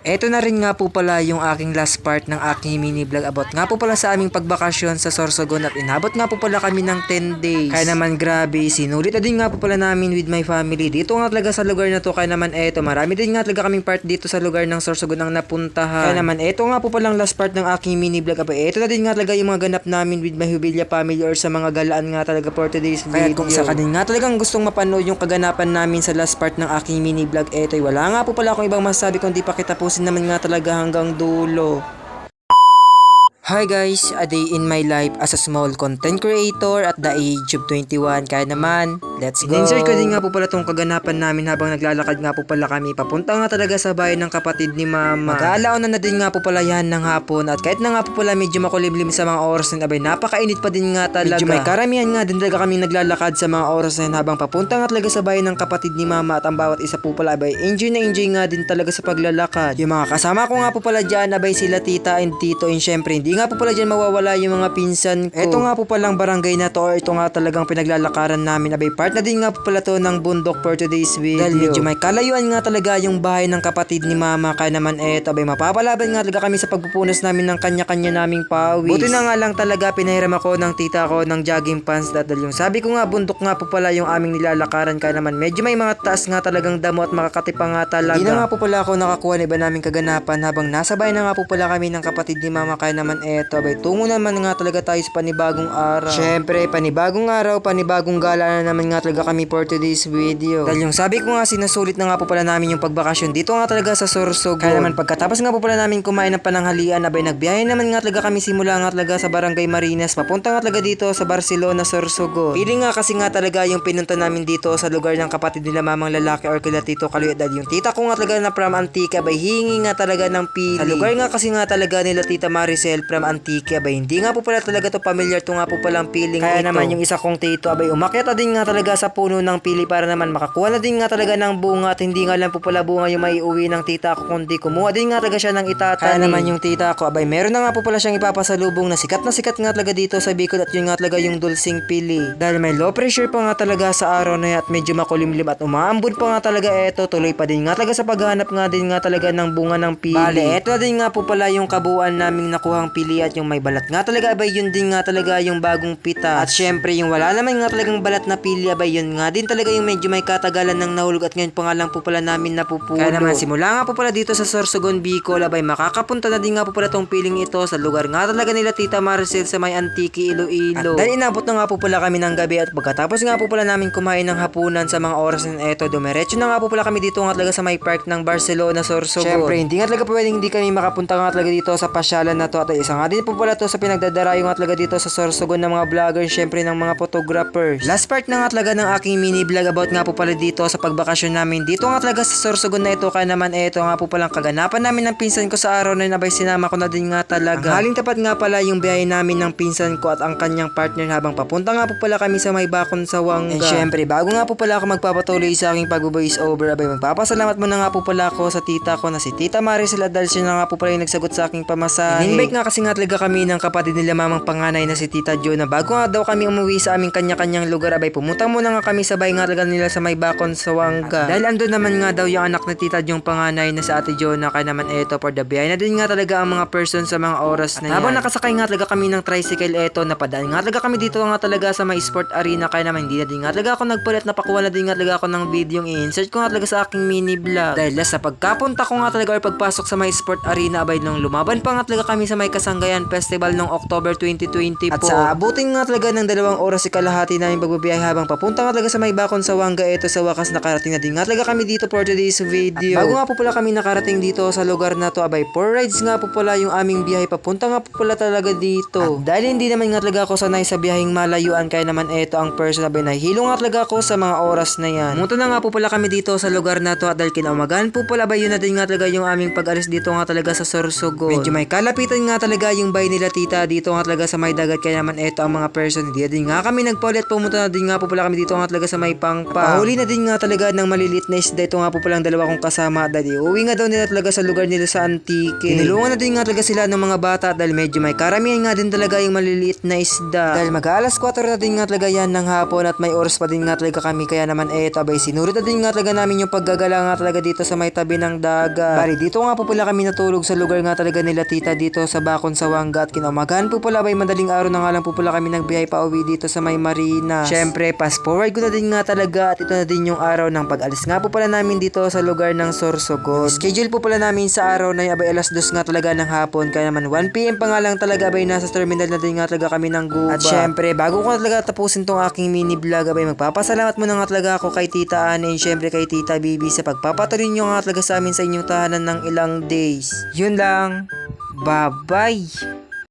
eto na rin nga po pala yung aking last part ng aking mini vlog about nga po pala sa aming pagbakasyon sa Sorsogon at inabot nga po pala kami ng 10 days. Kaya naman grabe, sinulit na din nga po pala namin with my family. Dito nga talaga sa lugar na to, kaya naman eto, marami din nga talaga kaming part dito sa lugar ng Sorsogon ang napuntahan. Kaya naman eto nga po palang last part ng aking mini vlog. Eto na din nga talaga yung mga ganap namin with my Hubilia family or sa mga galaan nga talaga for today's video. Kaya kung sa kanin nga talagang gustong mapanood yung kaganapan namin sa last part ng aking mini vlog, eto wala nga po pala akong ibang masasabi kundi pakitapusin naman nga talaga hanggang dulo. Hi guys, a day in my life as a small content creator at the age of 21. Kaya naman, let's go! In-insert ko din nga po pala itong kaganapan namin habang naglalakad nga po pala kami. Papunta nga talaga sa bayan ng kapatid ni mama. Mag-aalaon na din nga po pala yan ng hapon. At kahit na nga po pala medyo makulimlim sa mga oras na abay, napakainit pa din nga talaga. Medyo may karamihan nga din talaga kami naglalakad sa mga oras na yan habang papunta nga talaga sa bayan ng kapatid ni mama. At ang bawat isa po pala abay, enjoy na enjoy nga din talaga sa paglalakad. Yung mga kasama ko nga po pala dyan abay sila tita and tito, and syempre hindi nga po pala dyan mawawala yung mga pinsan ko. Ito nga po palang barangay na to or ito nga talagang pinaglalakaran namin. Abay part na din nga po pala to ng bundok for today's video. Dahil medyo may kalayuan nga talaga yung bahay ng kapatid ni mama. Kaya naman eto abay mapapalaban nga talaga kami sa pagpupunas namin ng kanya-kanya naming pawis. Buti na nga lang talaga pinahiram ako ng tita ko ng jogging pants dahil yung sabi ko nga bundok nga po pala yung aming nilalakaran. Kaya naman medyo may mga taas nga talagang damo at makakatipa nga talaga. Hindi na nga po pala ako nakakuha ng iba naming kaganapan habang nasa bahay na nga po pala kami ng kapatid ni mama. Kaya naman eto abay tungo naman nga talaga tayo sa panibagong araw. Syempre, panibagong araw, panibagong gala na naman nga talaga kami for today's video. Dahil yung sabi ko nga, sinasulit na nga po pala namin yung pagbakasyon dito nga talaga sa Sorsogon. Kaya naman pagkatapos nga po pala namin kumain ng pananghalian, abay nagbiyahe naman nga talaga kami simula nga talaga sa Barangay Marinas, papunta nga talaga dito sa Barcelona, Sorsogon. Feeling nga kasi nga talaga yung pinunta namin dito sa lugar ng kapatid nila mamang lalaki or kila Tito Kaluyot. Dahil yung tita ko nga talaga na from Antique, abay hingi nga talaga ng pili. Sa lugar nga kasi nga talaga nila Tita Maricel from Antique, abay hindi nga po pala talaga to familiar to nga po palang piling. Kaya ito naman yung isa kong tito abay umakyat na din nga talaga sa puno ng pili para naman makakuha na din nga talaga ng bunga at hindi nga lang po pala bunga yung maiuwi ng tita ko kundi kumuha din nga talaga siya ng itatanim. Kaya naman yung tita ko abay meron na nga po pala siyang ipapasalubong na sikat nga talaga dito sa Bicol at yun nga talaga yung dulsing pili. Dahil may low pressure pa nga talaga sa araw na yan at medyo makulimlim at umaambon pa nga talaga eto, tuloy pa din nga talaga sa paghanap nga din nga talaga ng bunga ng pili. Bale, eto na din nga po pala yung kabuuan naming nakuhang pili at yung may balat nga talaga abay yun din nga talaga yung bagong pita. At syempre yung wala naman nga talagang balat na pili abay yun nga din talaga yung medyo may katagalan ng nahulog at ngayon pa nga lang po pala namin napupulo. Kaya naman simula nga po pala dito sa Sorsogon, Bicol abay makakapunta na din nga po pala tong piling ito sa lugar nga talaga nila Tita Maricel sa may Antique, Iloilo. At dahil inabot na nga po pala kami ng gabi at pagkatapos nga po pala namin kumain ng hapunan sa mga oras na eto, dumiretso na nga po pala kami dito nga talaga sa may park ng Barcelona, Sorsogon. Syempre hindi nga talaga pwedeng hindi kami makapunta nga talaga dito sa pasyalan na to at isa nga din po pala to sa pinagdadarayo nga talaga dito sa Sorsogon ng mga vloggers, syempre ng mga photographers. Last part na nga talaga ng aking mini vlog about nga po pala dito sa pagbakasyon namin dito nga talaga sa Sorsogon na ito. Kaya naman eto nga po palang kaganapan namin ng pinsan ko sa araw na yun abay sinama ko na din nga talaga. Ang haling tapat nga pala yung biyahe namin ng pinsan ko at ang kanyang partner habang papunta nga po pala kami sa may bakon sa Wanga. And syempre bago nga po pala ako magpapatuloy sa aking pag-voice over abay magpapasalamat muna nga po pala ako sa tita ko na si Tita Maricel dahil siya na nga po pala yung nagsagot sa aking pamasahe. In-invite nga kasi nga talaga kami ng kapatid nila mamang panganay na si Tita Jo na bago nga daw kami umuwi sa aming kanya-kanyang lugar abay pumunta muna nga kami sabay nga talaga nila sa may bakon sa Wanga. Dahil andun naman nga daw yung anak na Tita Jo yung panganay na sa Ate Jo na kaya naman eto for the biyahe na din nga talaga ang mga person sa mga oras na yan. Habang nakasakay nga talaga kami ng tricycle eto napadaan nga talaga kami dito nga talaga sa may sport arena kaya naman hindi na din nga talaga ako nagpalit napakuha na din nga talaga ako ng video yung i-insert ko nga talaga sa aking mini vlog. Dahil sa pagkapunta ko nga talaga or pagpasok sa may sport arena abay nung lumaban pa nga talaga kami sa may Kasanggayan Festival noong October 2020 At sa abutin nga talaga ng 2 oras si kalahati namin pagbabiyahe habang papunta nga talaga sa may bakon sa Wanga eto sa wakas nakarating na din nga talaga kami dito for today's video. At bago nga po pala kami nakarating dito sa lugar na to abay 4 rides nga po pala yung aming biyahe papunta nga po pala talaga dito. At dahil hindi naman nga talaga ako sanay sa biyaheng malayuan kaya naman eto ang person abay nahihilo nga talaga ako sa mga oras na yan. Muto na nga po pala kami dito sa lugar na to at dahil kinaumagaan po pala ba yun na din nga talaga yung aming pag-alis dito nga talaga sa Sorsogon. Medyo may kalapitan nga talaga talaga yung bahay nila tita dito nga talaga sa may dagat, kaya naman eto ang mga person. Hindi din nga kami nagpaulit, pumunta na din nga po pala kami dito nga talaga sa may pangpang. Pahuli na din nga talaga ng maliliit na isda. Ito nga po palang dalawa kong kasama dahil uwi nga daw nila talaga sa lugar nila sa Antique. Tinulungan na din nga talaga sila ng mga bata dahil medyo may karamihan nga din talaga yung maliliit na isda. Dahil mag-alas 4 na din nga talaga yan ng hapon at may oras pa din nga talaga kami, kaya naman eto abay sinulit na din nga talaga namin yung paggagala nga talaga dito sa may tabi ng dagat. Bali dito nga po pala kami natulog sa lugar nga talaga nila tita dito sa Bakon sa Wanga, at kinaumagaan po pala abay madaling araw na nga lang po pala kami nagbiyahe pa uwi dito sa may marina. Syempre fast forward ko na din nga talaga at ito na din yung araw ng pag-alis nga po pala namin dito sa lugar ng Sorsogon. Schedule po pala namin sa araw na yung abay alas 2 nga talaga ng hapon, kaya naman 1 PM pa nga lang talaga abay nasa terminal na din nga talaga kami ng Guba. At syempre bago ko na talaga tapusin tong aking mini vlog abay magpapasalamat muna nga talaga ako kay Tita Anne and syempre kay Tita Bibi sa pagpapatuloy nyo nga talaga sa amin sa inyong tahanan ng ilang days. Yun lang. Bye bye.